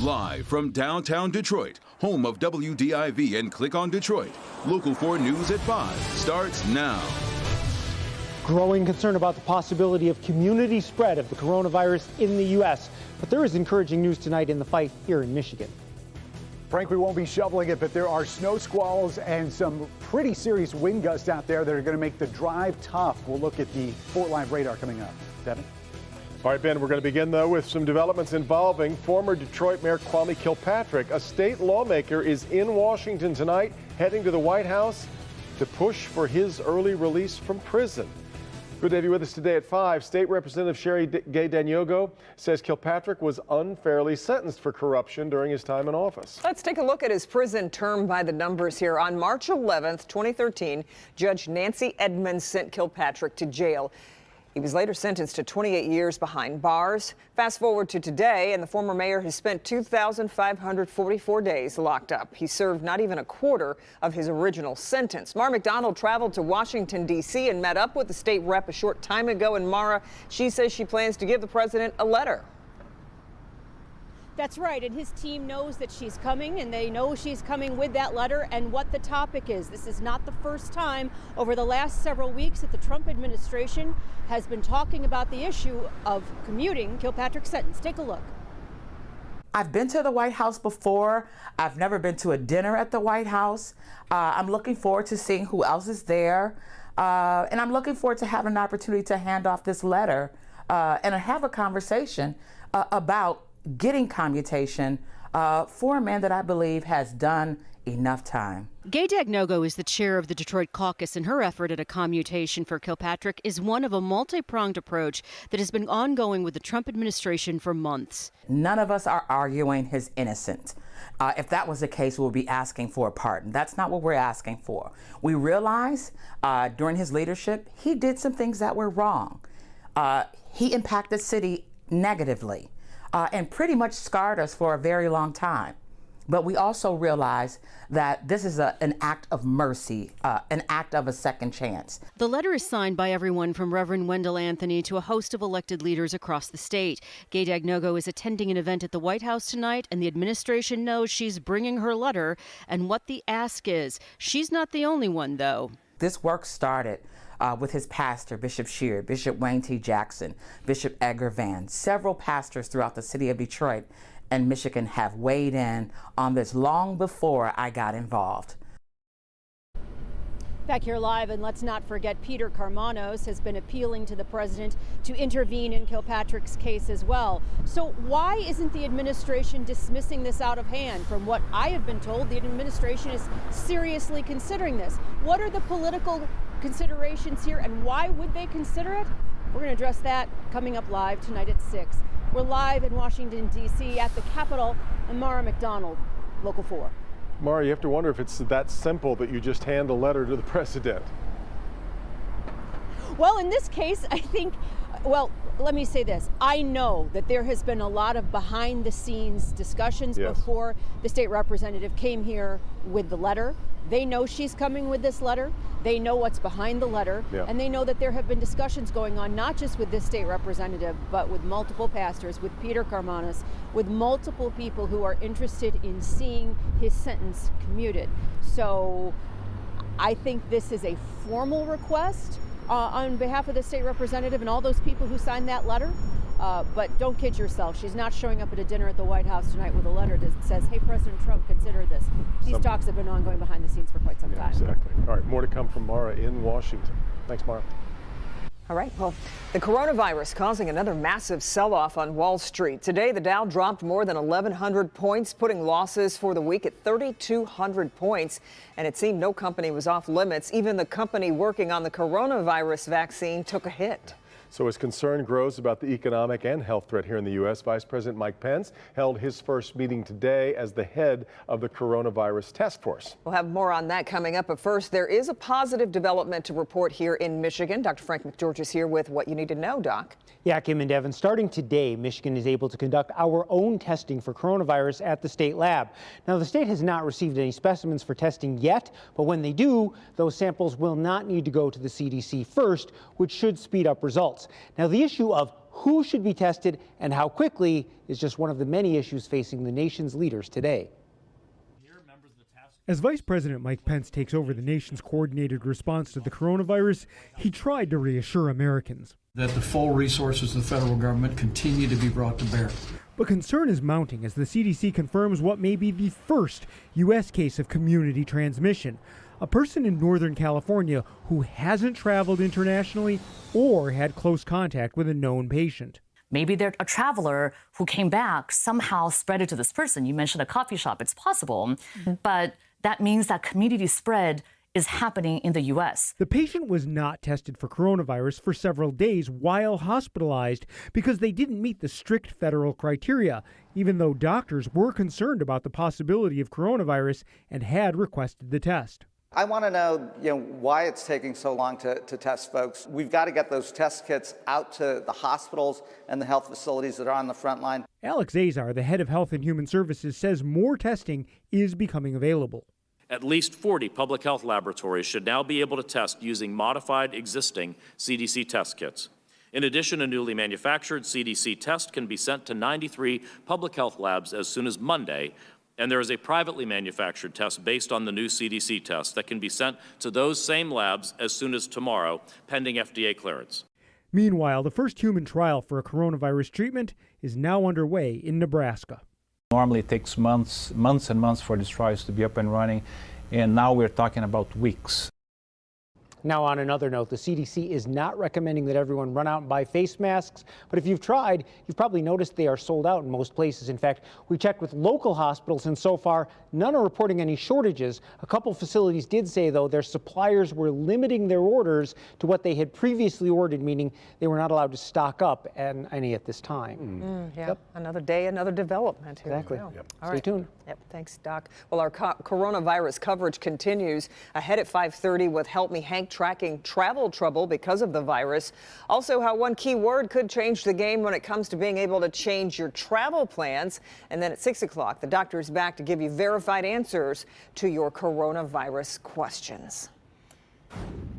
Live from downtown Detroit, home of WDIV and Click on Detroit, Local 4 News at 5 starts now. Growing concern about the possibility of community spread of the coronavirus in the U.S. But there is encouraging news tonight in the fight here in Michigan. Frank, we won't be shoveling it, but there are snow squalls and some pretty serious wind gusts out there that are going to make the drive tough. We'll look at the Fort Live radar coming up. Devin? All right, Ben, we're going to begin, though, with some developments involving former Detroit Mayor Kwame Kilpatrick. A state lawmaker is in Washington tonight, heading to the White House to push for his early release from prison. Good to have you with us today at 5. State Representative Sherry Gay Danyogo says Kilpatrick was unfairly sentenced for corruption during his time in office. Let's take a look at his prison term by the numbers here. On March 11th, 2013, Judge Nancy Edmonds sent Kilpatrick to jail. He was later sentenced to 28 years behind bars. Fast forward to today, and the former mayor has spent 2,544 days locked up. He served not even a quarter of his original sentence. Mara McDonald traveled to Washington, D.C. and met up with the state rep a short time ago. And Mara, she says she plans to give the president a letter. That's right, and his team knows that she's coming, and they know she's coming with that letter and what the topic is. This is not the first time over the last several weeks that the Trump administration has been talking about the issue of commuting Kilpatrick's sentence. Take a look. I've been to the White House before. I've never been to a dinner at the White House. I'm looking forward to seeing who else is there. And I'm looking forward to having an opportunity to hand off this letter and have a conversation about getting commutation for a man that I believe has done enough time. Gay Danyogo is the chair of the Detroit caucus, and her effort at a commutation for Kilpatrick is one of a multi-pronged approach that has been ongoing with the Trump administration for months. None of us are arguing his innocence. If that was the case, we'll be asking for a pardon. That's not what we're asking for. We realize during his leadership, he did some things that were wrong. He impacted the city negatively. And pretty much scarred us for a very long time. But we also realize that this is an act of mercy, an act of a second chance. The letter is signed by everyone from Reverend Wendell Anthony to a host of elected leaders across the state. Gay Danyogo is attending an event at the White House tonight, and the administration knows she's bringing her letter and what the ask is. She's not the only one, though. This work started with his pastor, Bishop Shear, Bishop Wayne T. Jackson, Bishop Edgar Van. Several pastors throughout the city of Detroit and Michigan have weighed in on this long before I got involved. Back here live, and let's not forget Peter Karmanos has been appealing to the president to intervene in Kilpatrick's case as well. So why isn't the administration dismissing this out of hand? From what I have been told, the administration is seriously considering this. What are the political considerations here, and why would they consider it? We're going to address that coming up live tonight at 6. We're live in Washington, D.C. at the Capitol. I'm Mara McDonald, Local 4. Mara, you have to wonder if it's that simple that you just hand a letter to the president. Well, in this case, I think, well, let me say this. I know that there has been a lot of behind the scenes discussions before the state representative came here with the letter. They know she's coming with this letter. They know what's behind the letter. And they know that there have been discussions going on, not just with this state representative, but with multiple pastors, with Peter Karmanos, with multiple people who are interested in seeing his sentence commuted. So I think this is a formal request on behalf of the state representative and all those people who signed that letter. But don't kid yourself. She's not showing up at a dinner at the White House tonight with a letter that says, hey, President Trump, consider this. These talks have been ongoing behind the scenes for quite some time. Exactly. All right, more to come from Mara in Washington. Thanks, Mara. All right, well, the coronavirus causing another massive sell-off on Wall Street. Today, the Dow dropped more than 1,100 points, putting losses for the week at 3,200 points. And it seemed no company was off limits. Even the company working on the coronavirus vaccine took a hit. So as concern grows about the economic and health threat here in the U.S., Vice President Mike Pence held his first meeting today as the head of the coronavirus task force. We'll have more on that coming up. But first, there is a positive development to report here in Michigan. Dr. Frank McGeorge is here with what you need to know, Doc. Yeah, Kim and Devin, starting today, Michigan is able to conduct our own testing for coronavirus at the state lab. Now, the state has not received any specimens for testing yet, but when they do, those samples will not need to go to the CDC first, which should speed up results. Now, the issue of who should be tested and how quickly is just one of the many issues facing the nation's leaders today. As Vice President Mike Pence takes over the nation's coordinated response to the coronavirus, he tried to reassure Americans that the full resources of the federal government continue to be brought to bear. But concern is mounting as the CDC confirms what may be the first U.S. case of community transmission. A person in Northern California who hasn't traveled internationally or had close contact with a known patient. Maybe they're a traveler who came back, somehow spread it to this person. You mentioned a coffee shop. It's possible, but that means that community spread is happening in the U.S. The patient was not tested for coronavirus for several days while hospitalized because they didn't meet the strict federal criteria, even though doctors were concerned about the possibility of coronavirus and had requested the test. I want to know, why it's taking so long to test folks. We've got to get those test kits out to the hospitals and the health facilities that are on the front line. Alex Azar, the head of Health and Human Services, says more testing is becoming available. At least 40 public health laboratories should now be able to test using modified existing CDC test kits. In addition, a newly manufactured CDC test can be sent to 93 public health labs as soon as Monday, and there is a privately manufactured test based on the new CDC test that can be sent to those same labs as soon as tomorrow, pending FDA clearance. Meanwhile, the first human trial for a coronavirus treatment is now underway in Nebraska. Normally it takes months and months for these trials to be up and running, and now we're talking about weeks. Now, on another note, the CDC is not recommending that everyone run out and buy face masks, but if you've tried, you've probably noticed they are sold out in most places. In fact, we checked with local hospitals, and so far, none are reporting any shortages. A couple facilities did say, though, their suppliers were limiting their orders to what they had previously ordered, meaning they were not allowed to stock up any at this time. Yeah, another day, another development. Here exactly. Stay tuned. Yep, thanks, Doc. Well, our coronavirus coverage continues. Ahead at 5:30 with Help Me Hank tracking travel trouble because of the virus. Also, how one key word could change the game when it comes to being able to change your travel plans. And then at 6 o'clock, the doctor is back to give you verified answers to your coronavirus questions.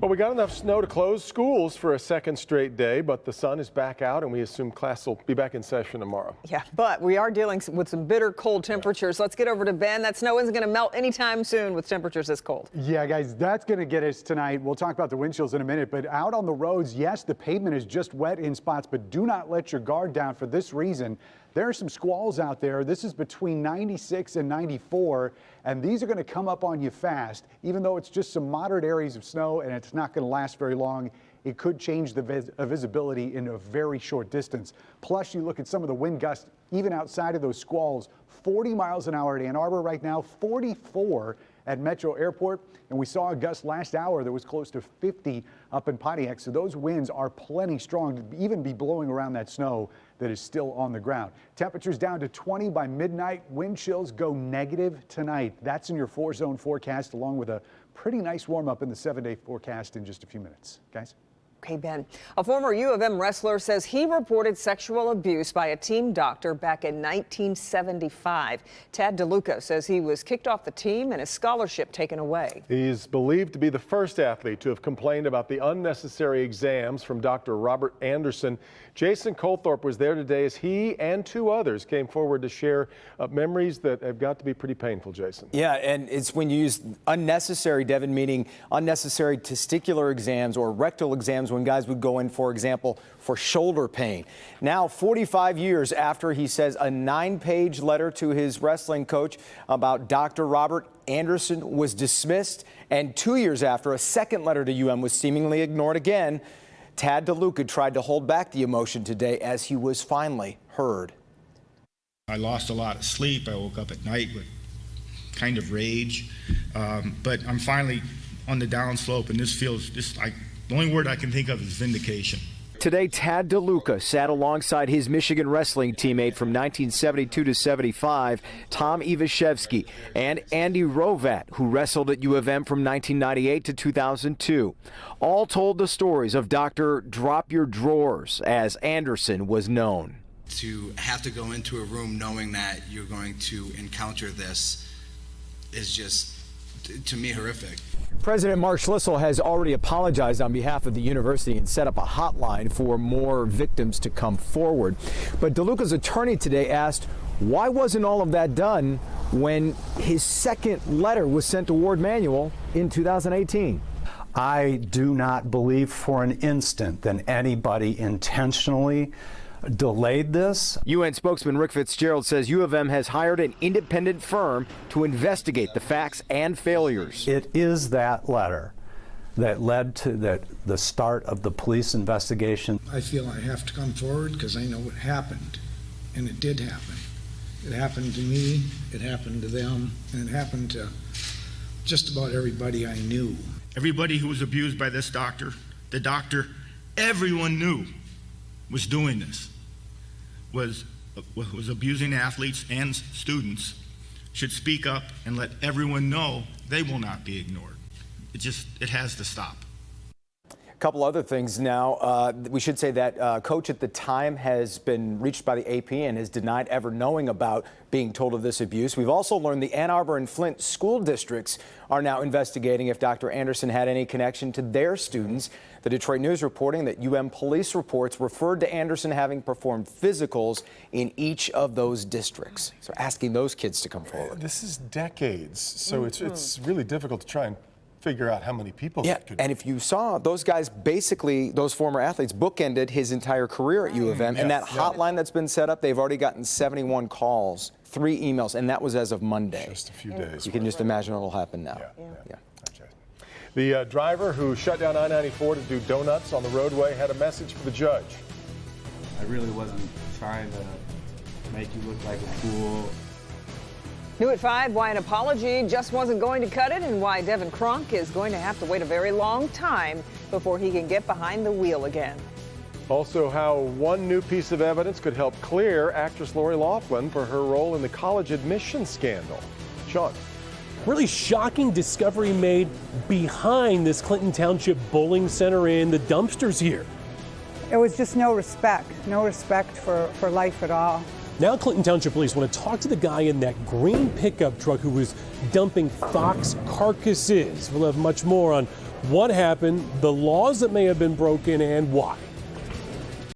Well, we got enough snow to close schools for a second straight day, but the sun is back out, and we assume class will be back in session tomorrow. Yeah, but we are dealing with some bitter cold temperatures. Let's get over to Ben. That snow isn't going to melt anytime soon with temperatures this cold. Yeah, guys, that's going to get us tonight. We'll talk about the wind chills in a minute, but out on the roads, yes, the pavement is just wet in spots, but do not let your guard down for this reason. There are some squalls out there. This is between 96 and 94, and these are going to come up on you fast. Even though it's just some moderate areas of snow and it's not going to last very long, it could change the visibility in a very short distance. Plus, you look at some of the wind gusts, even outside of those squalls, 40 miles an hour at Ann Arbor right now, 44 at Metro Airport, and we saw a gust last hour that was close to 50 up in Pontiac. So those winds are plenty strong to even be blowing around that snow that is still on the ground. Temperatures down to 20 by midnight. Wind chills go negative tonight. That's in your 4-zone forecast, along with a pretty nice warm up in the 7-day forecast in just a few minutes. Guys? Okay, Ben. A former U of M wrestler says he reported sexual abuse by a team doctor back in 1975. Tad DeLuca says he was kicked off the team and his scholarship taken away. He's believed to be the first athlete to have complained about the unnecessary exams from Dr. Robert Anderson. Jason Colthorpe was there today as he and 2 others came forward to share memories that have got to be pretty painful, Jason. Yeah, and it's when you use unnecessary, Devin, meaning unnecessary testicular exams or rectal exams when guys would go in, for example, for shoulder pain. Now, 45 years after he says a 9-page letter to his wrestling coach about Dr. Robert Anderson was dismissed, and 2 years after a second letter to UM was seemingly ignored again, Tad DeLuca tried to hold back the emotion today as he was finally heard. I lost a lot of sleep. I woke up at night with kind of rage, but I'm finally on the downslope, and this feels just like the only word I can think of is vindication. Today, Tad DeLuca sat alongside his Michigan wrestling teammate from 1972 to 75, Tom Ivashevsky, and Andy Rovat, who wrestled at U of M from 1998 to 2002. All told the stories of Dr. Drop Your Drawers, as Anderson was known. To have to go into a room knowing that you're going to encounter this is just to me, horrific. President Mark Schlissel has already apologized on behalf of the university and set up a hotline for more victims to come forward. But DeLuca's attorney today asked, why wasn't all of that done when his second letter was sent to Ward Manuel in 2018? I do not believe for an instant that anybody intentionally delayed this. UN spokesman Rick Fitzgerald says U of M has hired an independent firm to investigate the facts and failures. It is that letter that led to the start of the police investigation. I feel I have to come forward because I know what happened, and it did happen. It happened to me, it happened to them, and it happened to just about everybody I knew. Everybody who was abused by this doctor, the doctor everyone knew was doing this, was abusing athletes and students, should speak up and let everyone know they will not be ignored. It has to stop. A couple other things now. We should say that coach at the time has been reached by the AP and has denied ever knowing about being told of this abuse. We've also learned the Ann Arbor and Flint school districts are now investigating if Dr. Anderson had any connection to their students. The Detroit News reporting that UM police reports referred to Anderson having performed physicals in each of those districts. So asking those kids to come forward. This is decades, so it's really difficult to try and figure out how many people. Yeah, and if you saw, those guys basically, those former athletes bookended his entire career at U of M. And that hotline that's been set up, they've already gotten 71 calls, 3 emails, and that was as of Monday. Just a few days. You can just imagine what'll happen now. Yeah. Okay. The driver who shut down I-94 to do donuts on the roadway had a message for the judge. I really wasn't trying to make you look like a fool. New at 5, why an apology just wasn't going to cut it and why Devin Cronk is going to have to wait a very long time before he can get behind the wheel again. Also, how one new piece of evidence could help clear actress Lori Loughlin for her role in the college admissions scandal. Sean. Really shocking discovery made behind this Clinton Township Bowling Center in the dumpsters here. It was just no respect for life at all. Now Clinton Township Police want to talk to the guy in that green pickup truck who was dumping fox carcasses. We'll have much more on what happened, the laws that may have been broken, and why.